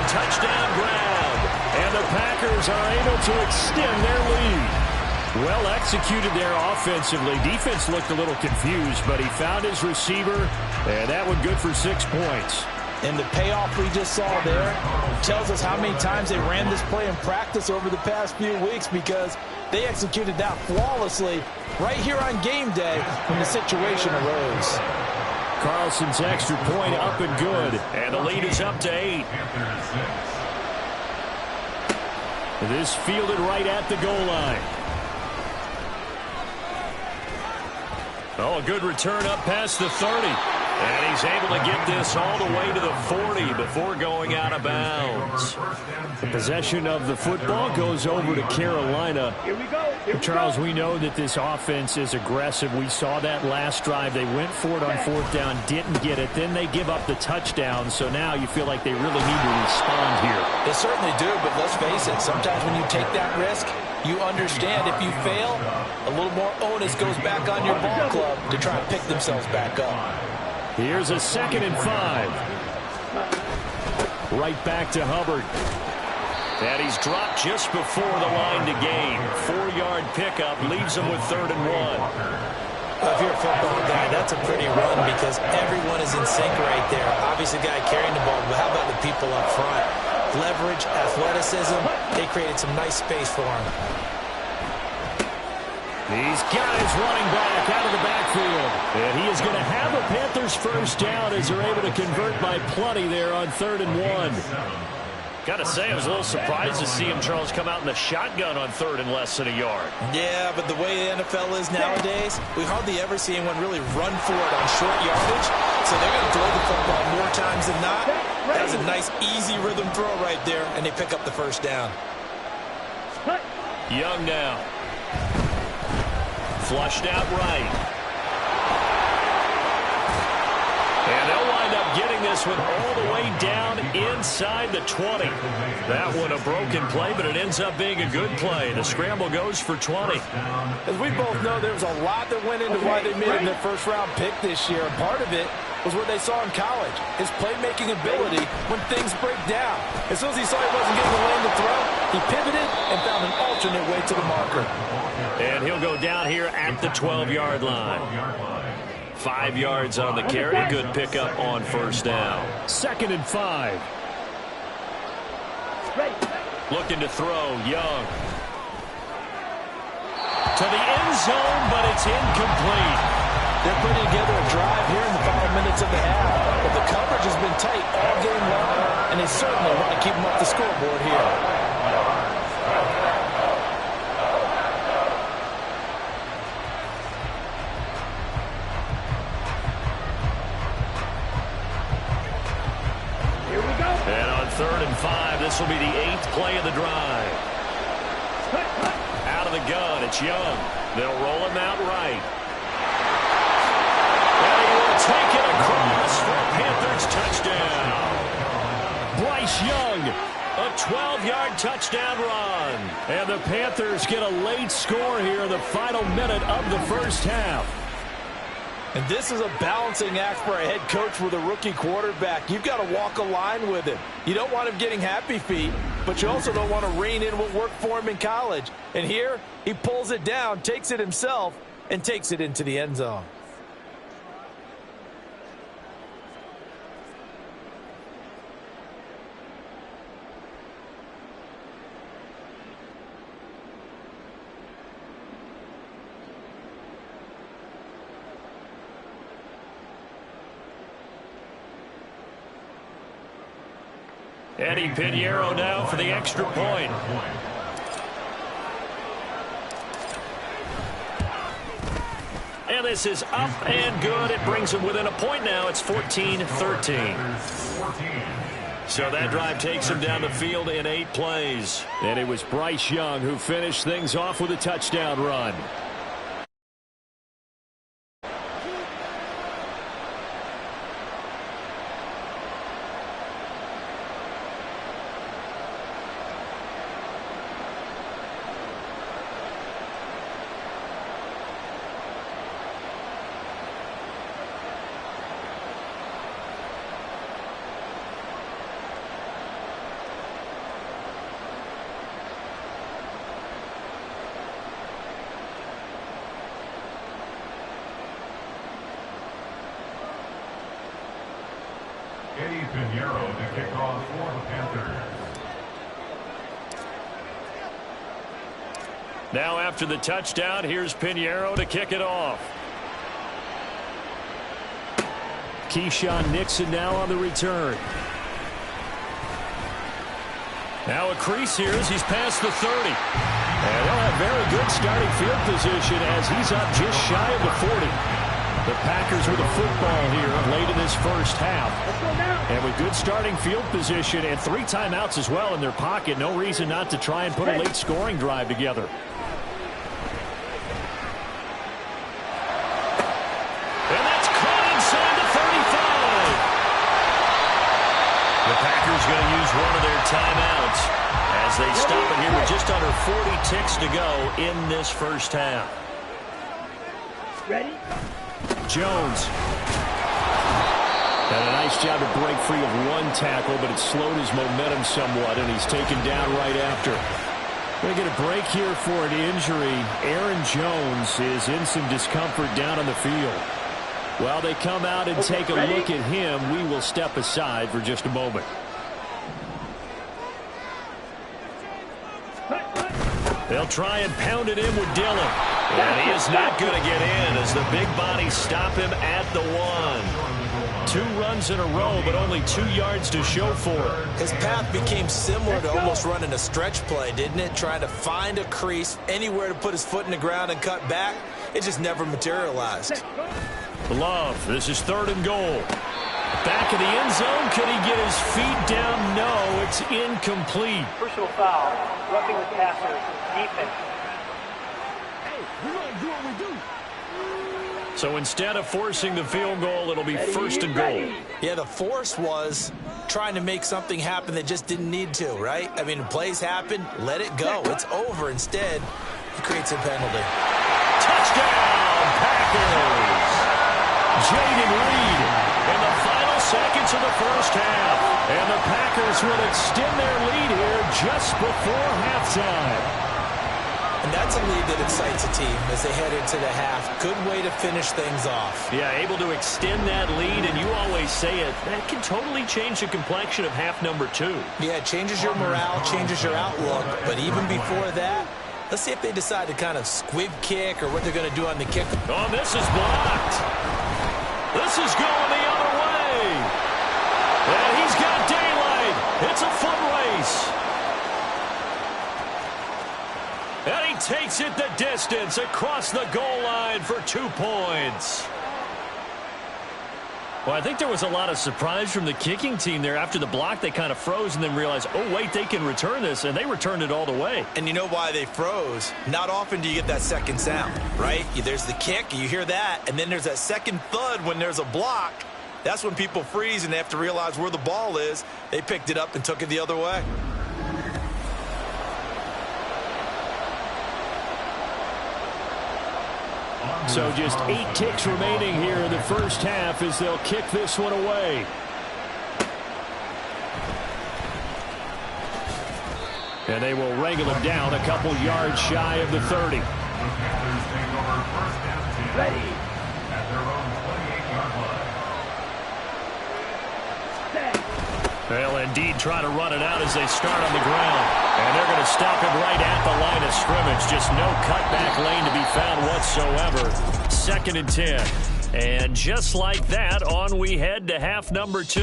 touchdown grab. And the Packers are able to extend their lead. Well executed there offensively. Defense looked a little confused, but he found his receiver, and that one good for 6 points. And the payoff we just saw there tells us how many times they ran this play in practice over the past few weeks, because they executed that flawlessly right here on game day when the situation arose. Carlson's extra point up and good, and the lead is up to 8. This fielded right at the goal line. Oh, a good return up past the 30. And he's able to get this all the way to the 40 before going out of bounds. The possession of the football goes over to Carolina. Here we go. Charles, we know that this offense is aggressive. We saw that last drive. They went for it on 4th down, didn't get it. Then they give up the touchdown. So now you feel like they really need to respond here. They certainly do, but let's face it. Sometimes when you take that risk, you understand if you fail, a little more onus goes back on your ball club to try and pick themselves back up. Here's a 2nd and 5. Right back to Hubbard. And he's dropped just before the line to gain. 4-yard pickup leaves him with 3rd and 1. Well, if you're a football guy, that's a pretty run because everyone is in sync right there. Obviously, the guy carrying the ball, but how about the people up front? Leverage, athleticism, they created some nice space for him. These guys running back out of the backfield. And he is going to have a Panthers first down as they're able to convert by plenty there on 3rd and 1. Got to say, I was a little surprised to see him, Charles, come out in the shotgun on 3rd and less than a yard. Yeah, but the way the NFL is nowadays, we hardly ever see anyone really run for it on short yardage. So they're going to throw the football more times than not. That was a nice, easy rhythm throw right there, and they pick up the first down. Young now. Flushed out right. And they'll wind up getting this one all the way down inside the 20. That one a broken play, but it ends up being a good play. The scramble goes for 20. As we both know, there was a lot that went into why they made him their first-round pick this year. And part of it was what they saw in college, his playmaking ability when things break down. As soon as he saw he wasn't getting the lane to throw, he pivoted and found an alternate way to the marker. And he'll go down here at the 12-yard line. 5 yards on the carry. Good pickup on first down. 2nd and 5. Looking to throw. Young. To the end zone, but it's incomplete. They're putting together a drive here in the final minutes of the half. But the coverage has been tight all game long, and they certainly want to keep them off the scoreboard here. And on 3rd and 5, this will be the 8th play of the drive. Out of the gun, it's Young. They'll roll him out right. And he will take it across for a Panthers touchdown. Bryce Young, a 12-yard touchdown run. And the Panthers get a late score here in the final minute of the first half. And this is a balancing act for a head coach with a rookie quarterback. You've got to walk a line with him. You don't want him getting happy feet, but you also don't want to rein in what worked for him in college. And here, he pulls it down, takes it himself, and takes it into the end zone. Eddie Pinheiro now for the extra point. And this is up and good. It brings them within a point now. It's 14-13. So that drive takes him down the field in 8 plays. And it was Bryce Young who finished things off with a touchdown run. To kick off for the Panthers. Now after the touchdown, here's Pinheiro to kick it off. Keyshawn Nixon now on the return. Now a crease here as he's past the 30. And they'll have very good starting field position as he's up just shy of the 40. The Packers with a football here late in this first half. And with good starting field position and 3 timeouts as well in their pocket, no reason not to try and put a late scoring drive together. And that's caught inside the 35. The Packers going to use one of their timeouts as they stop it here with just under 40 ticks to go in this first half. Ready? Jones. Had a nice job to break free of one tackle, but it slowed his momentum somewhat, and he's taken down right after. Going to get a break here for an injury. Aaron Jones is in some discomfort down on the field. While they come out and take a look at him, we will step aside for just a moment. They'll try and pound it in with Dillon. And he is not going to get in as the big bodies stop him at the 1. 2 runs in a row, but only 2 yards to show for it. His path became similar to almost running a stretch play, didn't it? Trying to find a crease, anywhere to put his foot in the ground and cut back. It just never materialized. Love, this is 3rd and goal. Back in the end zone, can he get his feet down? No, it's incomplete. Personal foul. Roughing the passer. Defense. So instead of forcing the field goal, it'll be 1st and goal. Yeah, the force was trying to make something happen that just didn't need to, right? I mean, plays happen, let it go. It's over. Instead, it creates a penalty. Touchdown, Packers! Jaden Reed in the final seconds of the first half. And the Packers will extend their lead here just before halftime. And that's a lead that excites a team as they head into the half. Good way to finish things off. Yeah, able to extend that lead, and you always say it, that can totally change the complexion of half number 2. Yeah, it changes your morale, changes your outlook. But even before that, let's see if they decide to kind of squib kick or what they're going to do on the kick. Oh, this is blocked. This is going the other way. And he's got daylight. It's a foot race. And he takes it the distance across the goal line for 2 points. Well, I think there was a lot of surprise from the kicking team there. After the block, they kind of froze and then realized, oh, wait, they can return this, and they returned it all the way. And you know why they froze? Not often do you get that second sound, right? There's the kick, you hear that, and then there's that second thud when there's a block. That's when people freeze and they have to realize where the ball is. They picked it up and took it the other way. So just 8 ticks remaining here in the first half as they'll kick this one away. And they will wrangle him down a couple yards shy of the 30. Ready. They'll indeed try to run it out as they start on the ground. And they're going to stop him right at the line of scrimmage. Just no cutback lane to be found whatsoever. 2nd and 10. And just like that, on we head to half number 2.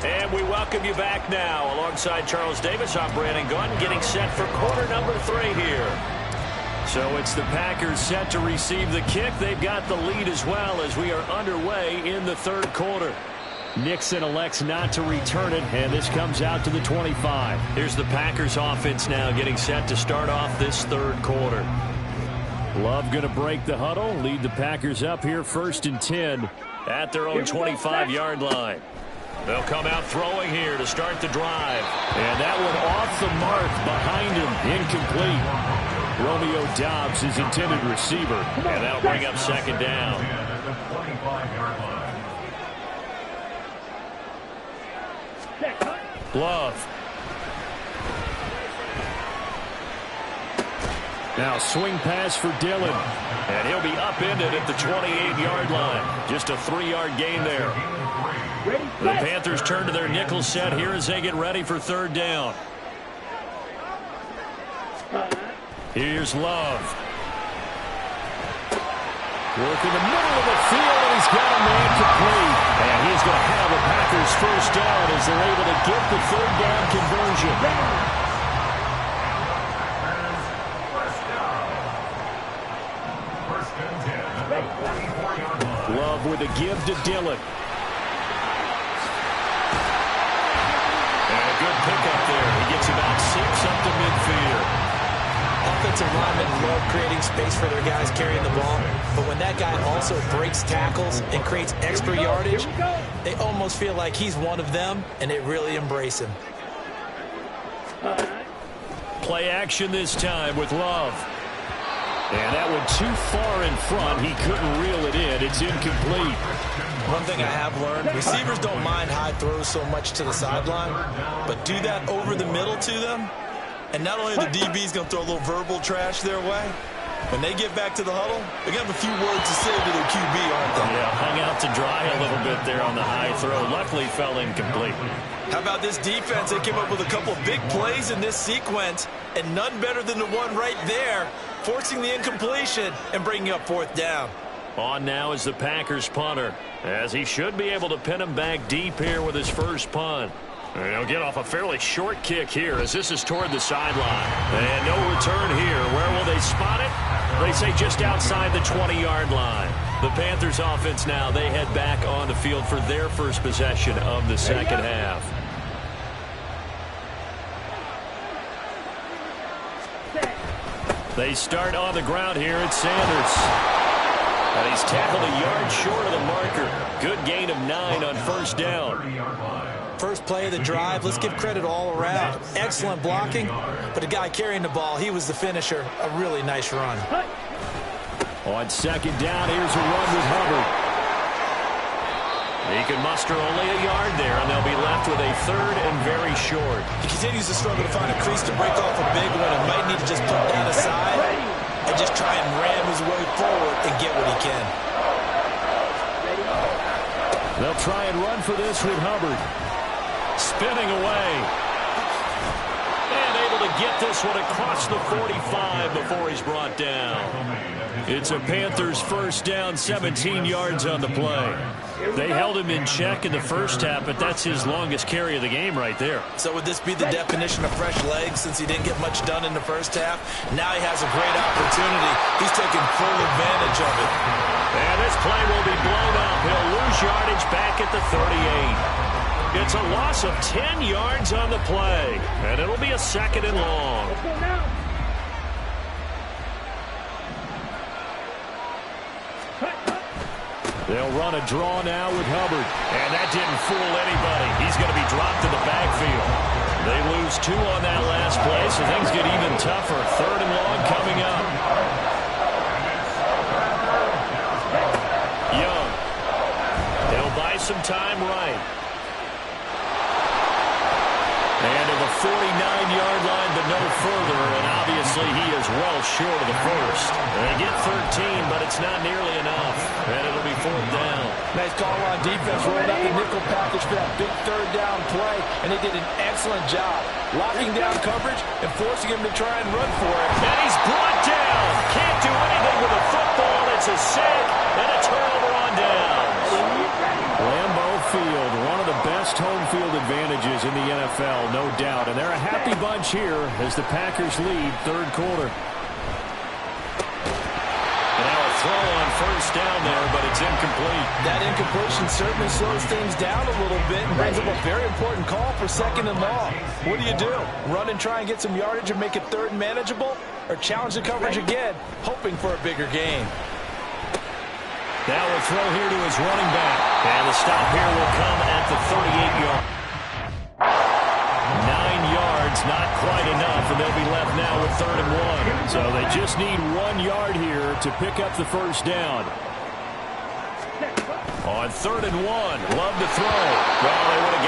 And we welcome you back now. Alongside Charles Davis, I'm Brayden Gunn, getting set for quarter number 3 here. So it's the Packers set to receive the kick. They've got the lead as well as we are underway in the 3rd quarter. Nixon elects not to return it, and this comes out to the 25. Here's the Packers offense now getting set to start off this 3rd quarter. Love going to break the huddle, lead the Packers up here 1st and 10 at their own 25-yard line. They'll come out throwing here to start the drive. And that one off the mark behind him, incomplete. Romeo Doubs is intended receiver, and that'll bring up 2nd down. Love. Now swing pass for Dillon. And he'll be upended at the 28-yard line. Just a 3-yard gain there. The Panthers turn to their nickel set here as they get ready for third down. Here's Love. Working the middle of the field, and he's got a man complete. And he's going to have a Packers first down as they're able to get the third down conversion. Love with a give to Dillon. And a good pickup there. He gets about 6 up to midfield. Offensive linemen love creating space for their guys carrying the ball, but when that guy also breaks tackles and creates extra yardage, they almost feel like he's one of them, and they really embrace him. Play action this time with Love. And that one too far in front. He couldn't reel it in. It's incomplete. One thing I have learned, receivers don't mind high throws so much to the sideline, but do that over the middle to them, and not only the DB's going to throw a little verbal trash their way, when they get back to the huddle, they're going to have a few words to say to their QB, aren't they? Yeah, hung out to dry a little bit there on the high throw. Luckily fell incomplete. How about this defense? They came up with a couple of big plays in this sequence, and none better than the one right there, forcing the incompletion and bringing up fourth down. On now is the Packers punter, as he should be able to pin him back deep here with his first punt. And he'll get off a fairly short kick here as this is toward the sideline. And no return here. Where will they spot it? They say just outside the 20-yard line. The Panthers offense now, they head back on the field for their first possession of the second half. They start on the ground here at Sanders. And he's tackled a yard short of the marker. Good gain of 9 on first down. First play of the drive, let's give credit all around. Excellent blocking, but the guy carrying the ball, he was the finisher. A really nice run. On second down, here's a run with Hubbard. He can muster only a yard there, and they'll be left with a third and very short. He continues to struggle to find a crease to break off a big one and might need to just put that aside and just try and ram his way forward and get what he can. They'll try and run for this with Hubbard. Spinning away. And able to get this one across the 45 before he's brought down. It's a Panthers first down, 17 yards on the play. They held him in check in the first half, but that's his longest carry of the game right there. So would this be the definition of fresh legs since he didn't get much done in the first half? Now he has a great opportunity. He's taking full advantage of it. And this play will be blown up. He'll lose yardage back at the 38. It's a loss of 10 yards on the play, and it'll be a second and long. Let's go now. They'll run a draw now with Hubbard, and that didn't fool anybody. He's going to be dropped in the backfield. They lose 2 on that last play, so things get even tougher. Third and long coming up. Young. They'll buy some time right. And to the 49-yard line, but no further. And obviously he is well short of the first. They get 13, but it's not nearly enough. And it'll be fourth down. Nice call on defense. Rolled out the nickel package for that big third down play. And they did an excellent job locking down coverage and forcing him to try and run for it. And he's brought down. Can't do anything with a football. It's a sack and a turnover on down. Lambeau Field, one of the best home field advantages in the NFL, no doubt. And they're a happy bunch here as the Packers lead third quarter. And now a throw on first down there, but it's incomplete. That incompletion certainly slows things down a little bit and brings up a very important call for second and long. What do? Run and try and get some yardage and make it third and manageable? Or challenge the coverage again, hoping for a bigger gain? Now a throw here to his running back. And the stop here will come at the 38-yard. 9 yards, not quite enough, and they'll be left now with third and 1. So they just need 1 yard here to pick up the first down. On third and 1, Love to throw. Well, they would have